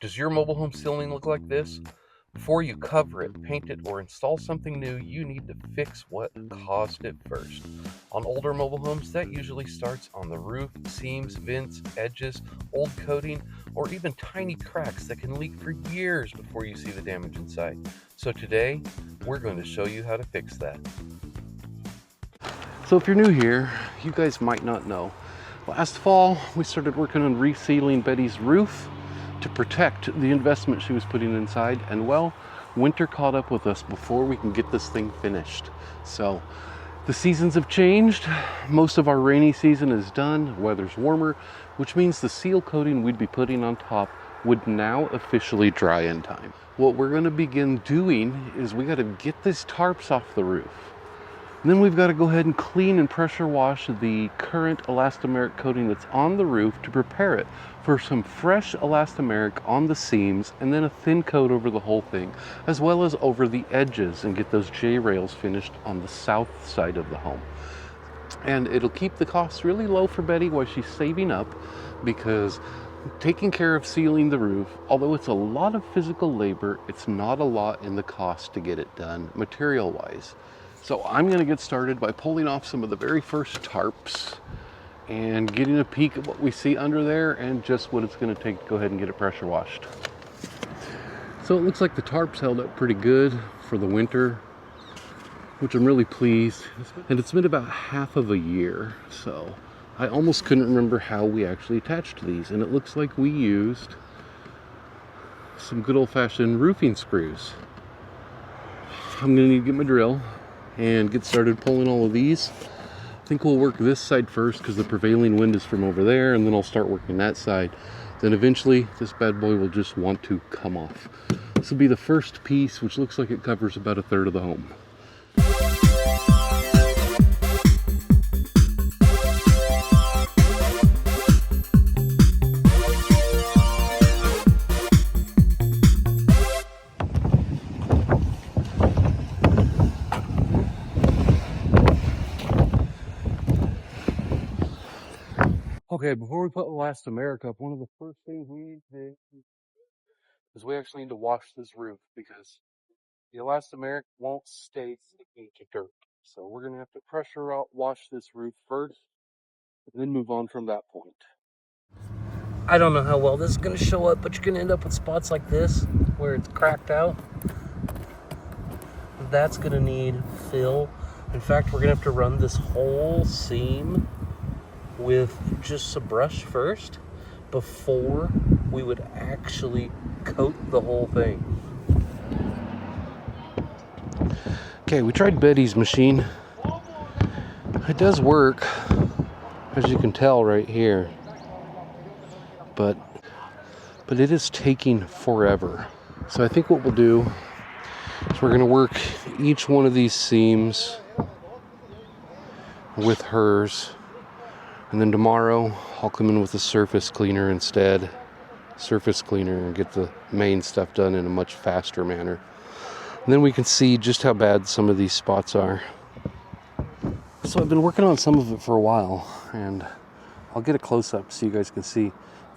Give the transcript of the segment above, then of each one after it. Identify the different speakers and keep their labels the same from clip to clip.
Speaker 1: Does your mobile home ceiling look like this? Before you cover it, paint it, or install something new, you need to fix what caused it first. On older mobile homes, that usually starts on the roof, seams, vents, edges, old coating, or even tiny cracks that can leak for years before you see the damage inside. So today, we're going to show you how to fix that. So if you're new here, you guys might not know. Last fall, we started working on resealing Betty's roof to protect the investment she was putting inside, and well, winter caught up with us before we can get this thing finished. So the seasons have changed. Most of our rainy season is done, weather's warmer, which means the seal coating we'd be putting on top would now officially dry in time. What we're going to begin doing is we got to get these tarps off the roof. And then we've got to go ahead and clean and pressure wash the current elastomeric coating that's on the roof to prepare it for some fresh elastomeric on the seams, and then a thin coat over the whole thing, as well as over the edges, and get those J-rails finished on the south side of the home. And it'll keep the costs really low for Betty while she's saving up, because taking care of sealing the roof, although it's a lot of physical labor, it's not a lot in the cost to get it done material-wise. So I'm going to get started by pulling off some of the very first tarps and getting a peek at what we see under there and just what it's going to take to go ahead and get it pressure washed. So it looks like the tarps held up pretty good for the winter, which I'm really pleased. And it's been about half of a year, so I almost couldn't remember how we actually attached these. And it looks like we used some good old-fashioned roofing screws. I'm going to need to get my drill and get started pulling all of these. I think we'll work this side first because the prevailing wind is from over there, and then I'll start working that side. Then eventually this bad boy will just want to come off. This will be the first piece, which looks like it covers about 1/3 of the home. Okay, before we put elastomeric up, one of the first things we need to do is we actually need to wash this roof, because the elastomeric won't stay sticking to dirt. So we're going to have to pressure wash this roof first and then move on from that point. I don't know how well this is going to show up, but you're going to end up with spots like this where it's cracked out. That's going to need fill. In fact, we're going to have to run this whole seam with just some brush first before we would actually coat the whole thing. Okay, we tried Betty's machine. It does work, as you can tell right here, but it is taking forever. So I think what we'll do is we're going to work each one of these seams with hers. And then tomorrow, I'll come in with a surface cleaner instead. Surface cleaner, and get the main stuff done in a much faster manner. And then we can see just how bad some of these spots are. So I've been working on some of it for a while, and I'll get a close-up so you guys can see.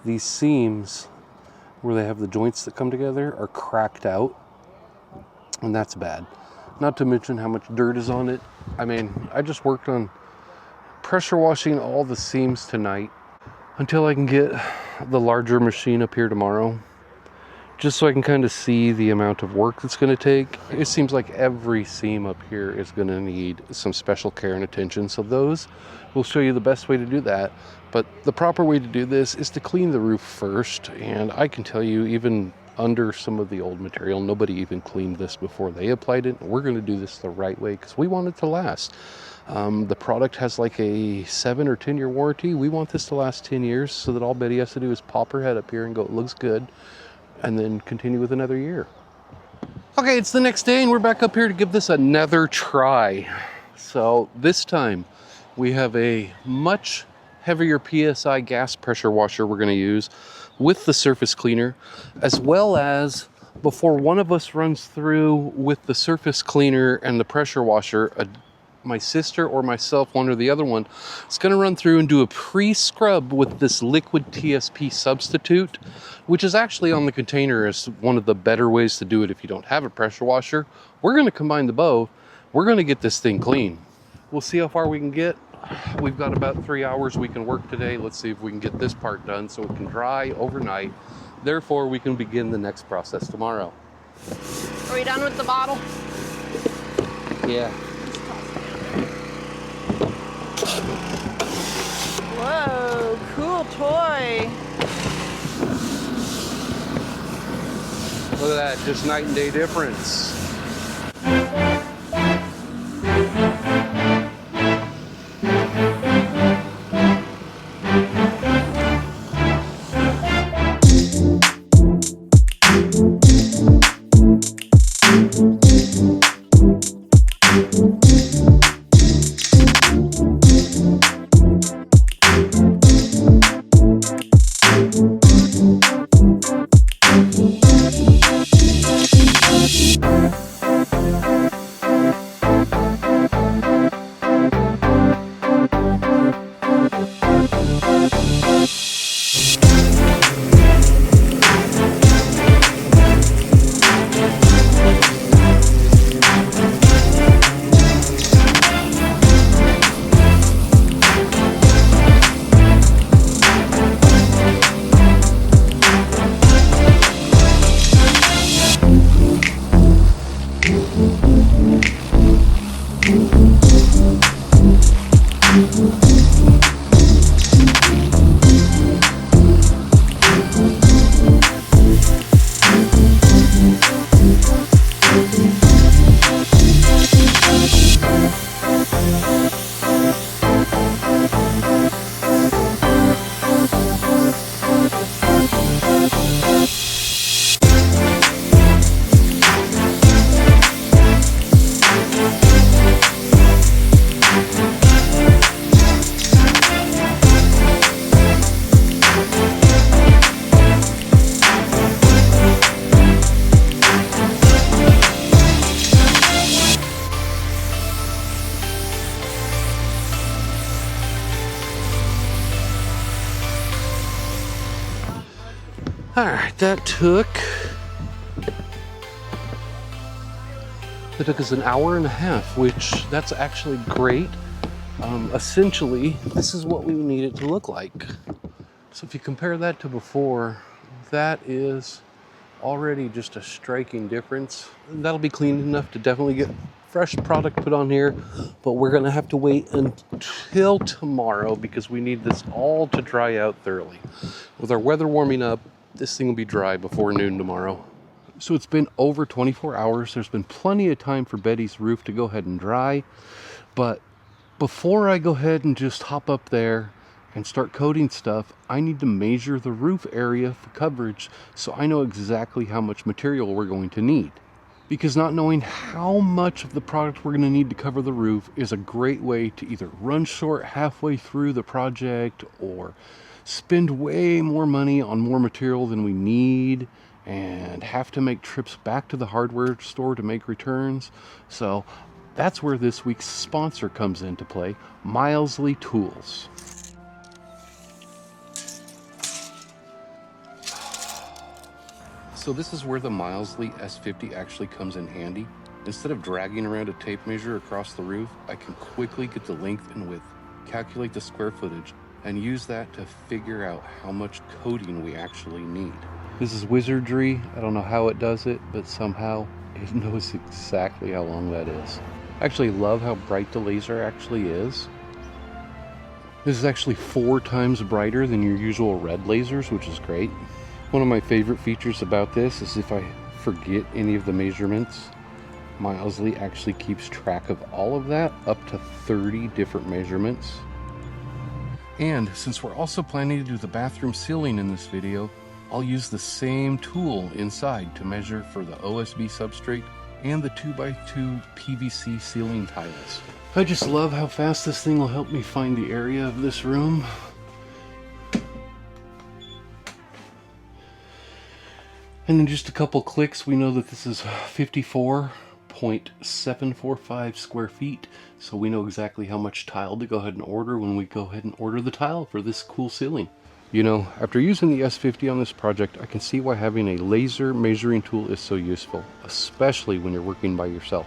Speaker 1: These seams, where they have the joints that come together, are cracked out. And that's bad. Not to mention how much dirt is on it. I mean, I just worked on pressure washing all the seams tonight until I can get the larger machine up here tomorrow, just so I can kind of see the amount of work that's going to take. It seems like every seam up here is going to need some special care and attention, so those will show you the best way to do that. But the proper way to do this is to clean the roof first, and I can tell you, even under some of the old material, nobody even cleaned this before they applied it. We're going to do this the right way because we want it to last. The product has like a 7 or 10 year warranty. We want this to last 10 years, so that all Betty has to do is pop her head up here and go, it looks good, and then continue with another year. Okay, it's the next day and we're back up here to give this another try. So this time we have a much heavier PSI gas pressure washer we're going to use with the surface cleaner, as well as, before one of us runs through with the surface cleaner and the pressure washer, a my sister or myself, one or the other one, is going to run through and do a pre-scrub with this liquid TSP substitute, which is actually on the container as one of the better ways to do it if you don't have a pressure washer. We're going to combine the both. We're going to get this thing clean. We'll see how far we can get. We've got about 3 hours we can work today. Let's see if we can get this part done so it can dry overnight. Therefore, we can begin the next process tomorrow.
Speaker 2: Are we done with the bottle?
Speaker 1: Yeah.
Speaker 2: Whoa, cool toy.
Speaker 1: Look at that, just night and day difference. All right, that took us an hour and a half, which that's actually great. Essentially, this is what we need it to look like. So if you compare that to before, that is already just a striking difference. That'll be clean enough to definitely get fresh product put on here, but we're gonna have to wait until tomorrow because we need this all to dry out thoroughly. With our weather warming up, this thing will be dry before noon tomorrow. So it's been over 24 hours. There's been plenty of time for Betty's roof to go ahead and dry. But before I go ahead and just hop up there and start coating stuff, I need to measure the roof area for coverage so I know exactly how much material we're going to need. Because not knowing how much of the product we're going to need to cover the roof is a great way to either run short halfway through the project or spend way more money on more material than we need and have to make trips back to the hardware store to make returns. So that's where this week's sponsor comes into play, Mileseey Tools. So this is where the Mileseey S50 actually comes in handy. Instead of dragging around a tape measure across the roof, I can quickly get the length and width, calculate the square footage, and use that to figure out how much coating we actually need. This is wizardry. I don't know how it does it, but somehow it knows exactly how long that is. I actually love how bright the laser actually is. This is actually 4 times brighter than your usual red lasers, which is great. One of my favorite features about this is if I forget any of the measurements, Mileseey actually keeps track of all of that, up to 30 different measurements. And since we're also planning to do the bathroom ceiling in this video, I'll use the same tool inside to measure for the OSB substrate and the 2x2 PVC ceiling tiles. I just love how fast this thing will help me find the area of this room. And in just a couple clicks, we know that this is 54 1.745 square feet, so we know exactly how much tile to go ahead and order when we go ahead and order the tile for this cool ceiling. You know, after using the S50 on this project, I can see why having a laser measuring tool is so useful, especially when you're working by yourself.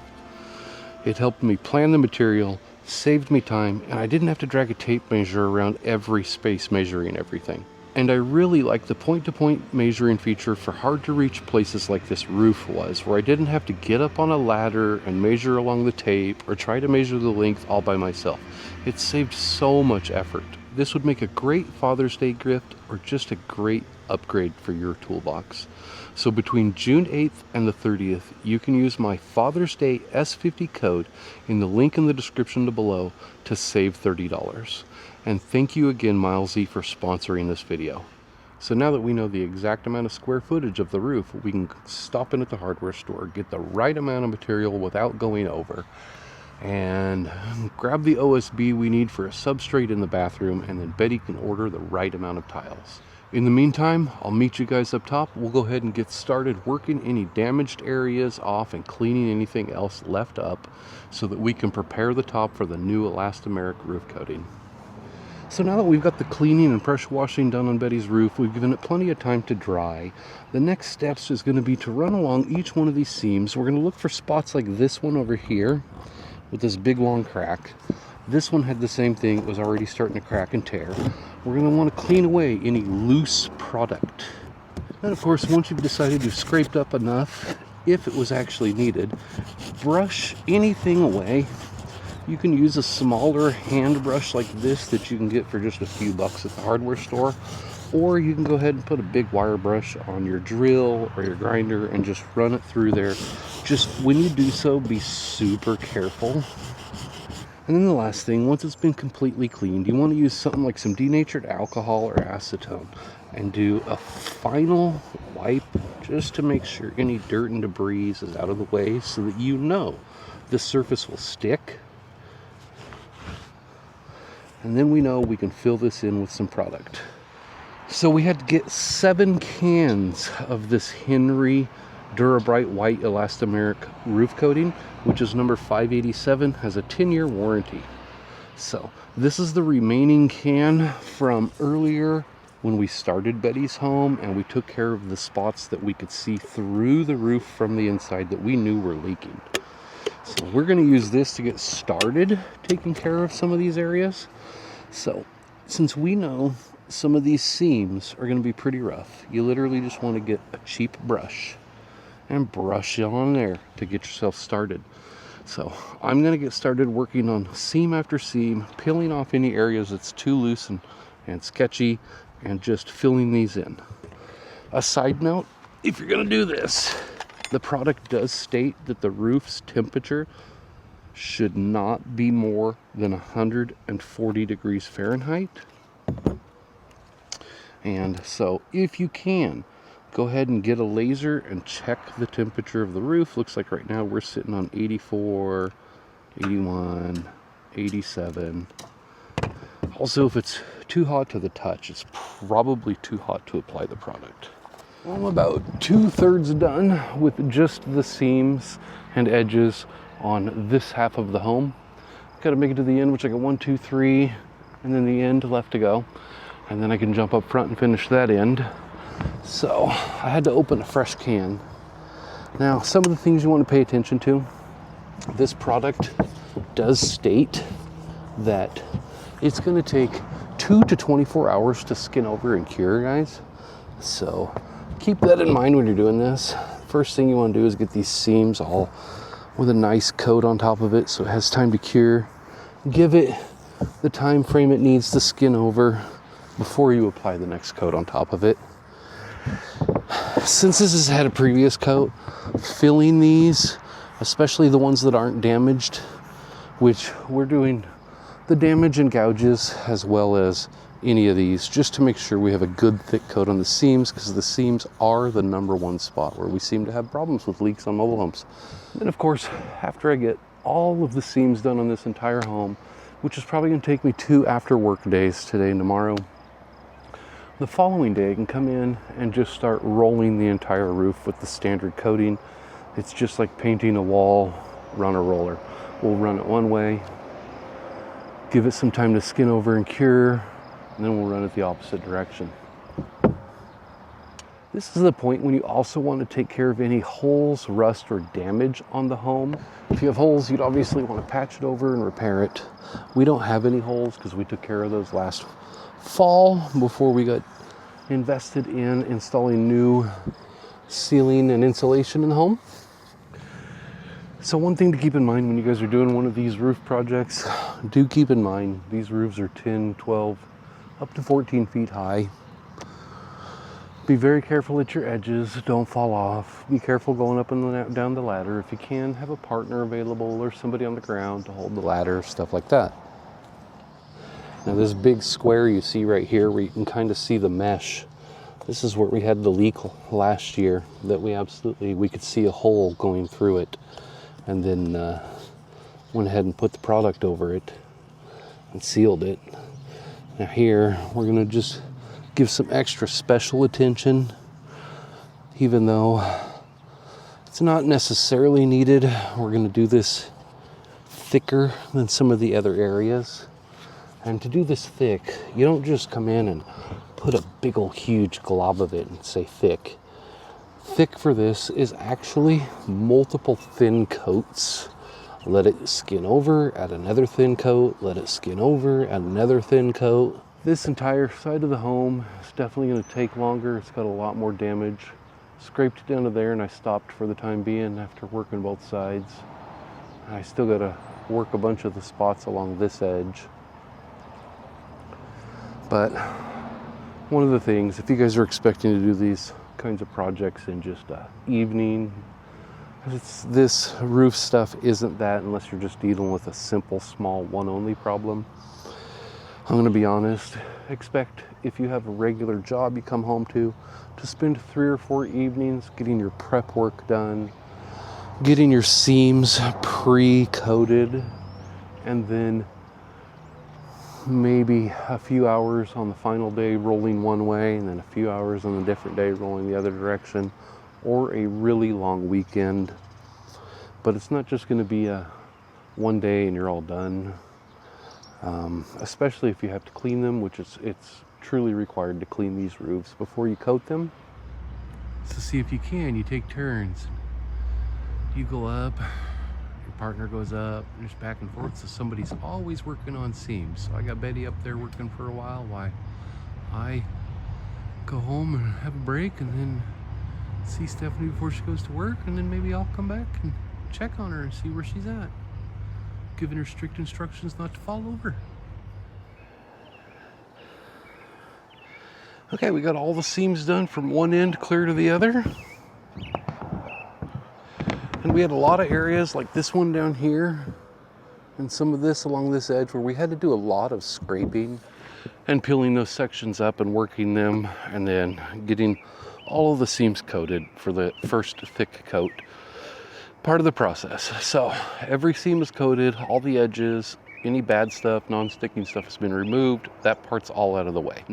Speaker 1: It helped me plan the material, saved me time, and I didn't have to drag a tape measure around every space measuring everything. And I really like the point-to-point measuring feature for hard-to-reach places like this roof was, where I didn't have to get up on a ladder and measure along the tape or try to measure the length all by myself. It saved so much effort. This would make a great Father's Day gift or just a great upgrade for your toolbox. So between June 8th and the 30th, you can use my Father's Day S50 code in the link in the description below to save $30. And thank you again, Mileseey, for sponsoring this video. So now that we know the exact amount of square footage of the roof, we can stop in at the hardware store, get the right amount of material without going over, and grab the OSB we need for a substrate in the bathroom, and then Betty can order the right amount of tiles. In the meantime, I'll meet you guys up top. We'll go ahead and get started working any damaged areas off and cleaning anything else left up so that we can prepare the top for the new elastomeric roof coating. So now that we've got the cleaning and pressure washing done on Betty's roof, we've given it plenty of time to dry. The next steps is going to be to run along each one of these seams. We're going to look for spots like this one over here with this big long crack. This one had the same thing. It was already starting to crack and tear. We're going to want to clean away any loose product. And of course, once you've decided you've scraped up enough, if it was actually needed, brush anything away. You can use a smaller hand brush like this that you can get for just a few bucks at the hardware store, or you can go ahead and put a big wire brush on your drill or your grinder and just run it through there. Just when you do so, be super careful. And then the last thing, once it's been completely cleaned, you want to use something like some denatured alcohol or acetone and do a final wipe just to make sure any dirt and debris is out of the way so that you know the surface will stick. And then we know we can fill this in with some product. So we had to get 7 cans of this Henry Dura-Brite white elastomeric roof coating, which is number 587, has a 10-year warranty. So this is the remaining can from earlier when we started Betty's home and we took care of the spots that we could see through the roof from the inside that we knew were leaking. So we're going to use this to get started taking care of some of these areas. So since we know some of these seams are going to be pretty rough, you literally just want to get a cheap brush and brush it on there to get yourself started. So I'm going to get started working on seam after seam, peeling off any areas that's too loose and sketchy, and just filling these in. A side note, if you're going to do this, the product does state that the roof's temperature should not be more than 140 degrees Fahrenheit. And so if you can, go ahead and get a laser and check the temperature of the roof. Looks like right now we're sitting on 84, 81, 87. Also, if it's too hot to the touch, it's probably too hot to apply the product. I'm about 2/3 done with just the seams and edges on this half of the home. Got to make it to the end, which I got 1, 2, 3, and then the end left to go. And then I can jump up front and finish that end. So I had to open a fresh can. Now, some of the things you want to pay attention to, this product does state that it's going to take 2 to 24 hours to skin over and cure, guys. So keep that in mind when you're doing this. First thing you want to do is get these seams all with a nice coat on top of it so it has time to cure. Give it the time frame it needs to skin over before you apply the next coat on top of it. Since this has had a previous coat, filling these, especially the ones that aren't damaged, which we're doing the damage and gouges as well as any of these, just to make sure we have a good thick coat on the seams, because the seams are the #1 spot where we seem to have problems with leaks on mobile homes. And of course, after I get all of the seams done on this entire home, which is probably going to take me 2 after work days, today and tomorrow, the following day I can come in and just start rolling the entire roof with the standard coating. It's just like painting a wall, run a roller. We'll run it one way, give it some time to skin over and cure, and then we'll run it the opposite direction. This is the point when you also want to take care of any holes, rust, or damage on the home. If you have holes, you'd obviously want to patch it over and repair it. We don't have any holes because we took care of those last fall before we got invested in installing new ceiling and insulation in the home. So one thing to keep in mind when you guys are doing one of these roof projects, do keep in mind these roofs are 10, 12, up to 14 feet high. Be very careful at your edges, don't fall off. Be careful going up and down the ladder. If you can, have a partner available or somebody on the ground to hold the ladder, stuff like that. Now this big square you see right here where you can kind of see the mesh, this is where we had the leak last year that we could see a hole going through it, and then went ahead and put the product over it and sealed it. Now here we're gonna just give some extra special attention, even though it's not necessarily needed. We're going to do this thicker than some of the other areas. And to do this thick, you don't just come in and put a big old huge glob of it and say thick. Thick for this is actually multiple thin coats. Let it skin over, add another thin coat, let it skin over, add another thin coat. This entire side of the home is definitely going to take longer. It's got a lot more damage. Scraped it down to there and I stopped for the time being after working both sides. I still got to work a bunch of the spots along this edge. But one of the things, if you guys are expecting to do these kinds of projects in just an evening, this roof stuff isn't that unless you're just dealing with a simple small one-only problem. I'm going to be honest, expect if you have a regular job you come home to spend 3 or 4 evenings getting your prep work done, getting your seams pre-coated, and then maybe a few hours on the final day rolling one way and then a few hours on a different day rolling the other direction, or a really long weekend. But it's not just going to be a one day and you're all done. Especially if you have to clean them, which it's truly required to clean these roofs before you coat them. So see if you can, you take turns. You go up, your partner goes up, just back and forth, so somebody's always working on seams. So I got Betty up there working for a while I go home and have a break and then see Stephanie before she goes to work, and then maybe I'll come back and check on her and see where she's at, giving her strict instructions not to fall over. Okay, we got all the seams done from one end clear to the other. And we had a lot of areas like this one down here and some of this along this edge where we had to do a lot of scraping and peeling those sections up and working them, and then getting all of the seams coated for the first thick coat. Part of the process. So every seam is coated, all the edges, any bad stuff, non-sticking stuff has been removed. That part's all out of the way.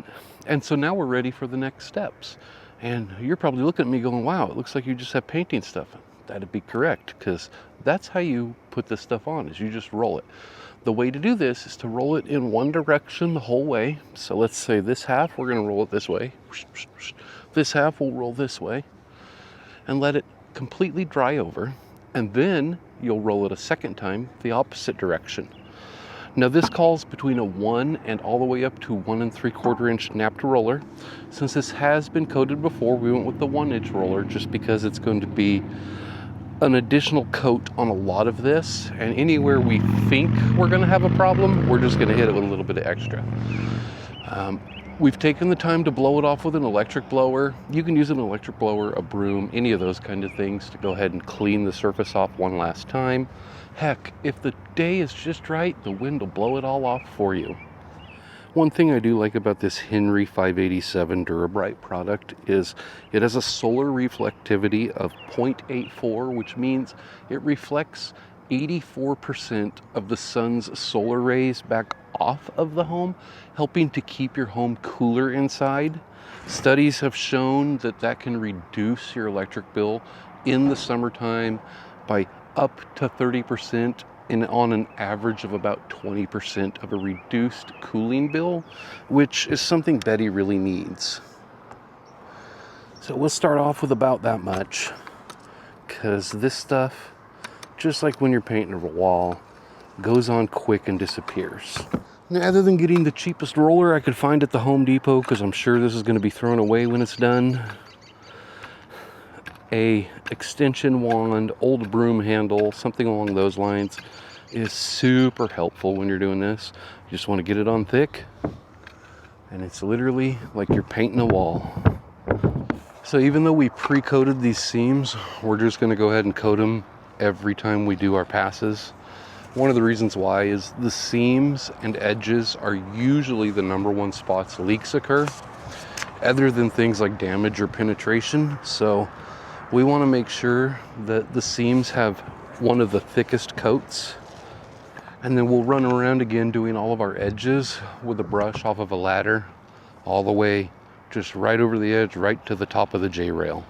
Speaker 1: And so now we're ready for the next steps. And you're probably looking at me going, wow, it looks like you just have painting stuff. That'd be correct, because that's how you put this stuff on, is you just roll it. The way to do this is to roll it in one direction the whole way. So let's say this half, we're gonna roll it this way. This half will roll this way and let it completely dry over. And then you'll roll it a second time the opposite direction. Now this calls between a 1 and all the way up to 1 3/4 inch napped roller. Since this has been coated before, we went with the 1 inch roller just because it's going to be an additional coat on a lot of this, and anywhere we think we're going to have a problem, we're just going to hit it with a little bit of extra. We've taken the time to blow it off with an electric blower. You can use an electric blower, a broom, any of those kind of things to go ahead and clean the surface off one last time. Heck, if the day is just right, the wind will blow it all off for you. One thing I do like about this Henry 587 Dura-Brite product is it has a solar reflectivity of 0.84, which means it reflects 84% of the sun's solar rays back off of the home, helping to keep your home cooler inside. Studies have shown that that can reduce your electric bill in the summertime by up to 30% and on an average of about 20% of a reduced cooling bill, which is something Betty really needs. So we'll start off with about that much, because this stuff, just like when you're painting a wall, goes on quick and disappears. Now, other than getting the cheapest roller I could find at the Home Depot, because I'm sure this is going to be thrown away when it's done, a extension wand, old broom handle, something along those lines is super helpful when you're doing this. You just want to get it on thick, and it's literally like you're painting a wall. So even though we pre-coated these seams, we're just going to go ahead and coat them every time we do our passes. One of the reasons why is the seams and edges are usually the number one spots leaks occur, other than things like damage or penetration. So we want to make sure that the seams have one of the thickest coats, and then we'll run around again doing all of our edges with a brush off of a ladder all the way just right over the edge, right to the top of the J-rail.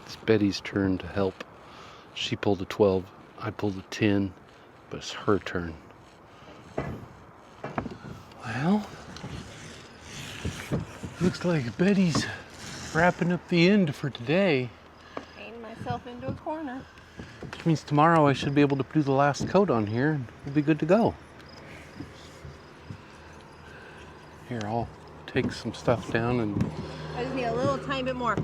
Speaker 1: It's Betty's turn to help. She pulled a 12, I pulled a 10, but it's her turn. Well, looks like Betty's wrapping up the end for today.
Speaker 2: Painting myself into a corner.
Speaker 1: Which means tomorrow I should be able to do the last coat on here and we'll be good to go. Here, I'll take some stuff down and...
Speaker 2: I just need a little tiny bit more.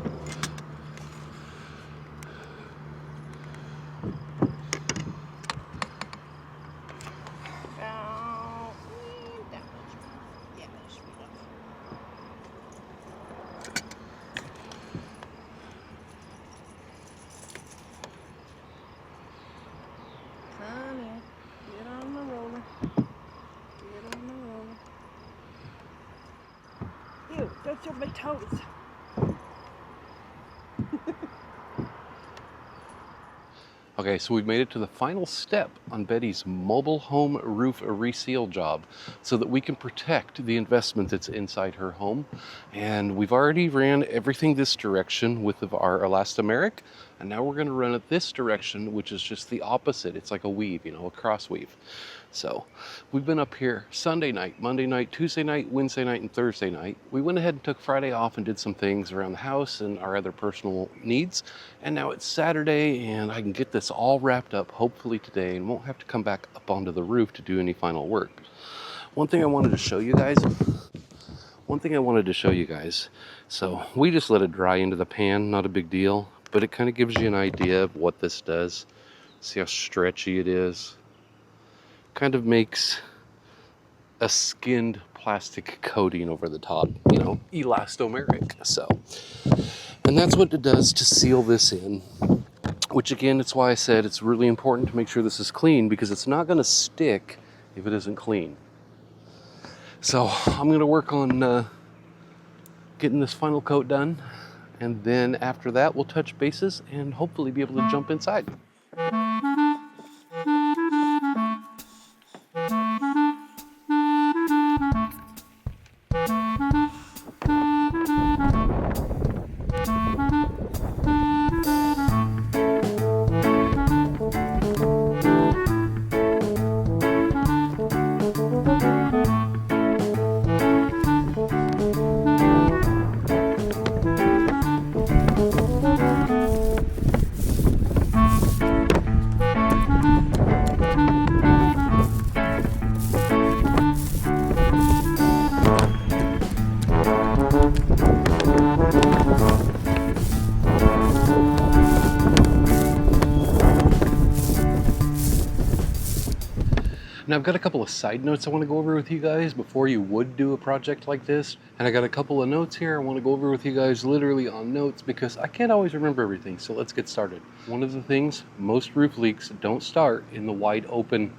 Speaker 2: Don't show my toes.
Speaker 1: Okay, so we've made it to the final step on Betty's mobile home roof reseal job so that we can protect the investment that's inside her home. And we've already ran everything this direction with our elastomeric, and now we're going to run it this direction, which is just the opposite. It's like a weave, a cross weave. So we've been up here Sunday night, Monday night, Tuesday night, Wednesday night, and Thursday night. We went ahead and took Friday off and did some things around the house and our other personal needs. And now it's Saturday and I can get this all wrapped up hopefully today and won't have to come back up onto the roof to do any final work. One thing I wanted to show you guys. So we just let it dry into the pan, not a big deal, but it kind of gives you an idea of what this does. See how stretchy it is? Kind of makes a skinned plastic coating over the top, elastomeric. So, and that's what it does to seal this in, which again, it's why I said it's really important to make sure this is clean, because it's not going to stick if it isn't clean. So I'm going to work on getting this final coat done, and then after that we'll touch bases and hopefully be able to jump inside. Now I've got a couple of side notes I want to go over with you guys before you would do a project like this. And I got a couple of notes here I want to go over with you guys literally on notes because I can't always remember everything. So let's get started. One of the things, most roof leaks don't start in the wide open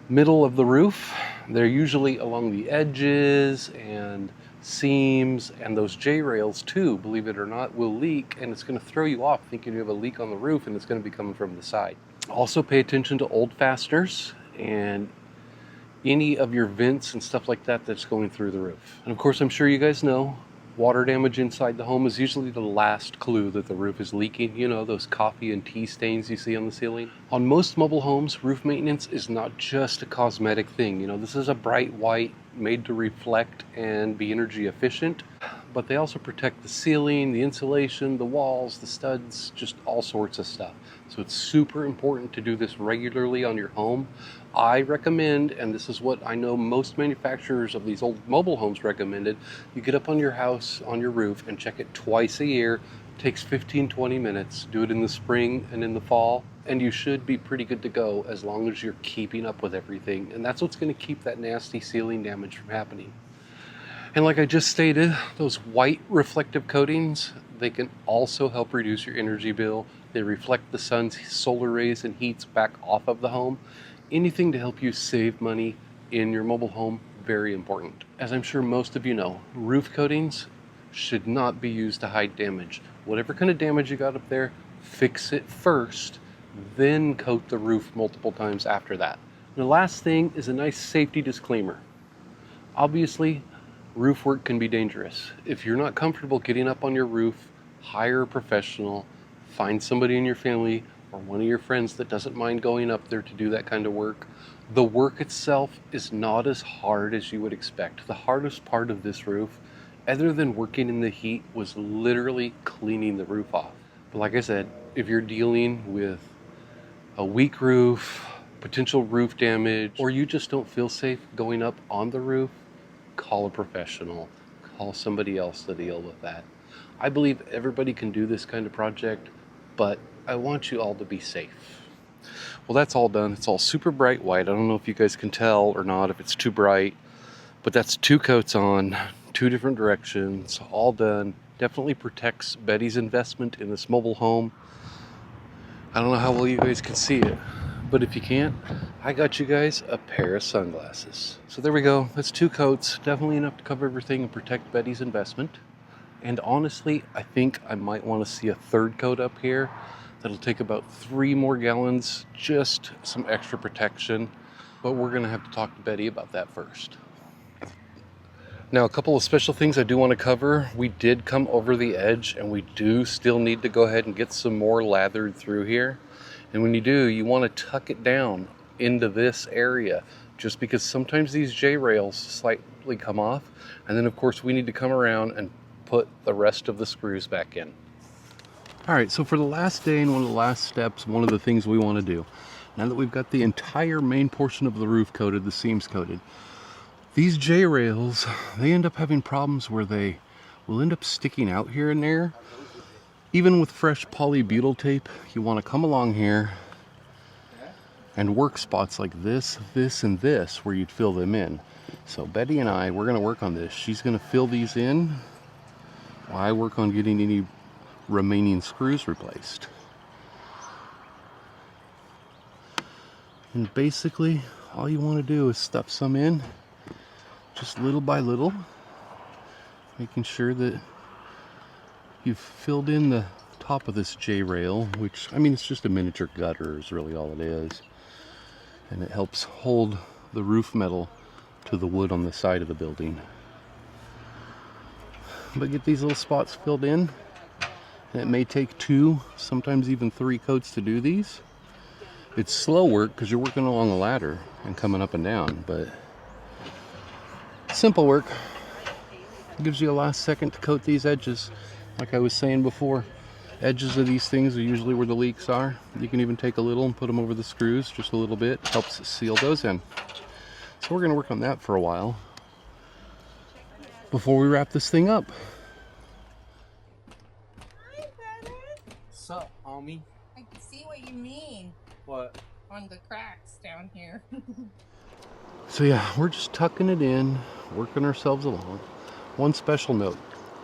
Speaker 1: middle of the roof. They're usually along the edges and seams, and those J-rails too, believe it or not, will leak, and it's going to throw you off thinking you have a leak on the roof, and it's going to be coming from the side. Also pay attention to old fasteners and any of your vents and stuff like that that's going through the roof. And of course, I'm sure you guys know, water damage inside the home is usually the last clue that the roof is leaking. You know, those coffee and tea stains you see on the ceiling. On most mobile homes, roof maintenance is not just a cosmetic thing. You know, this is a bright white made to reflect and be energy efficient, but they also protect the ceiling, the insulation, the walls, the studs, just all sorts of stuff. So it's super important to do this regularly on your home. I recommend, and this is what I know most manufacturers of these old mobile homes recommended, you get up on your house, on your roof, and check it twice a year. It takes 15-20 minutes. Do it in the spring and in the fall, and you should be pretty good to go as long as you're keeping up with everything. And that's what's going to keep that nasty ceiling damage from happening. And like I just stated, those white reflective coatings, they can also help reduce your energy bill. They reflect the sun's solar rays and heats back off of the home. Anything to help you save money in your mobile home, very important. As I'm sure most of you know, roof coatings should not be used to hide damage. Whatever kind of damage you got up there, fix it first, then coat the roof multiple times after that. And the last thing is a nice safety disclaimer. Obviously, roof work can be dangerous. If you're not comfortable getting up on your roof, hire a professional, find somebody in your family or one of your friends that doesn't mind going up there to do that kind of work. The work itself is not as hard as you would expect. The hardest part of this roof, other than working in the heat, was literally cleaning the roof off. But like I said, if you're dealing with a weak roof, potential roof damage, or you just don't feel safe going up on the roof, call a professional, call somebody else to deal with that. I believe everybody can do this kind of project, but I want you all to be safe. Well, that's all done. It's all super bright white. I don't know if you guys can tell or not, if it's too bright, but that's 2 coats on, 2 different directions, all done. Definitely protects Betty's investment in this mobile home. I don't know how well you guys can see it, but if you can't, I got you guys a pair of sunglasses. So there we go. That's 2 coats, definitely enough to cover everything and protect Betty's investment. And honestly, I think I might want to see a 3rd coat up here. That'll take about 3 more gallons, just some extra protection. But we're going to have to talk to Betty about that first. Now, a couple of special things I do want to cover. We did come over the edge, and we do still need to go ahead and get some more lathered through here. And when you do, you want to tuck it down into this area, just because sometimes these J-rails slightly come off. And then, of course, we need to come around and put the rest of the screws back in. All right, so for the last day and one of the last steps, one of the things we want to do, now that we've got the entire main portion of the roof coated, the seams coated, these J-rails, they end up having problems where they will end up sticking out here and there. Even with fresh polybutyl tape, you want to come along here and work spots like this, this, and this where you'd fill them in. So Betty and I, we're going to work on this. She's going to fill these in while I work on getting any remaining screws replaced. And basically all you want to do is stuff some in just little by little, making sure that you've filled in the top of this J-rail, which, I mean, it's just a miniature gutter is really all it is, and it helps hold the roof metal to the wood on the side of the building. But get these little spots filled in. And it may take 2, sometimes even 3 coats to do these. It's slow work because you're working along a ladder and coming up and down, but simple work. It gives you a last second to coat these edges. Like I was saying before, edges of these things are usually where the leaks are. You can even take a little and put them over the screws just a little bit. Helps seal those in. So we're going to work on that for a while before we wrap this thing up.
Speaker 3: What's up, homie?
Speaker 2: I can see what you mean
Speaker 3: What?
Speaker 2: on the cracks down here.
Speaker 1: So yeah, we're just tucking it in, working ourselves along. One special note,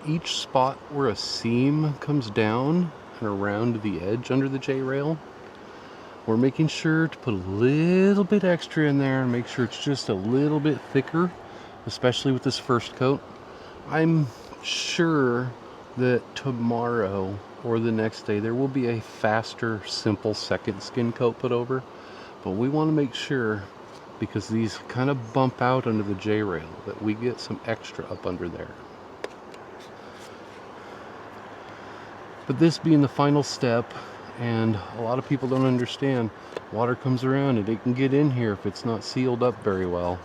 Speaker 1: each spot where a seam comes down and around the edge under the J-rail, we're making sure to put a little bit extra in there and make sure it's just a little bit thicker, especially with this first coat. I'm sure that tomorrow or the next day there will be a faster, simple second skin coat put over, but we want to make sure, because these kind of bump out under the J-rail, that we get some extra up under there. But this being the final step, and a lot of people don't understand, water comes around and it can get in here if it's not sealed up very well.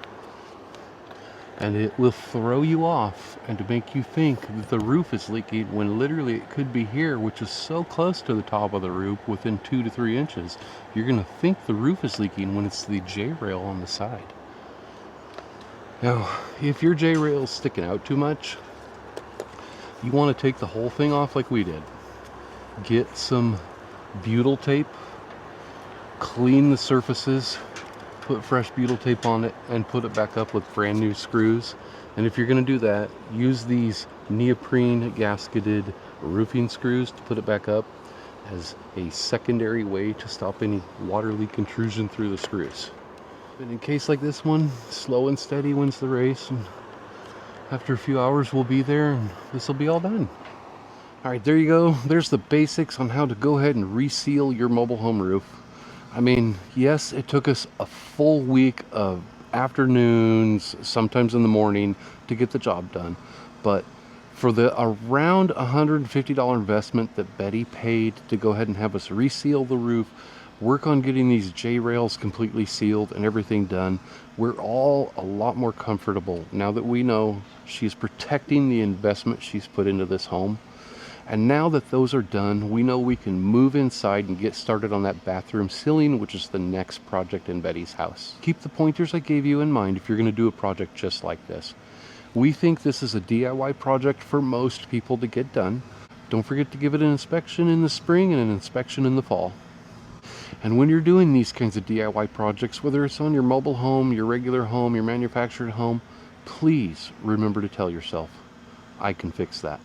Speaker 1: And it will throw you off and to make you think that the roof is leaking when literally it could be here, which is so close to the top of the roof, within 2 to 3 inches. You're gonna think the roof is leaking when it's the J-rail on the side. Now, if your J-rail is sticking out too much, you wanna take the whole thing off like we did. Get some butyl tape, clean the surfaces, put fresh butyl tape on it, and put it back up with brand new screws. And if you're going to do that, use these neoprene gasketed roofing screws to put it back up as a secondary way to stop any water leak intrusion through the screws. And in a case like this one, slow and steady wins the race, and after a few hours we'll be there and this will be all done. All right, there you go. There's the basics on how to go ahead and reseal your mobile home roof. I mean, yes, it took us a full week of afternoons, sometimes in the morning, to get the job done. But for the around $150 investment that Betty paid to go ahead and have us reseal the roof, work on getting these J-rails completely sealed and everything done, we're all a lot more comfortable now that we know she's protecting the investment she's put into this home. And now that those are done, we know we can move inside and get started on that bathroom ceiling, which is the next project in Betty's house. Keep the pointers I gave you in mind if you're going to do a project just like this. We think this is a DIY project for most people to get done. Don't forget to give it an inspection in the spring and an inspection in the fall. And when you're doing these kinds of DIY projects, whether it's on your mobile home, your regular home, your manufactured home, please remember to tell yourself, I can fix that.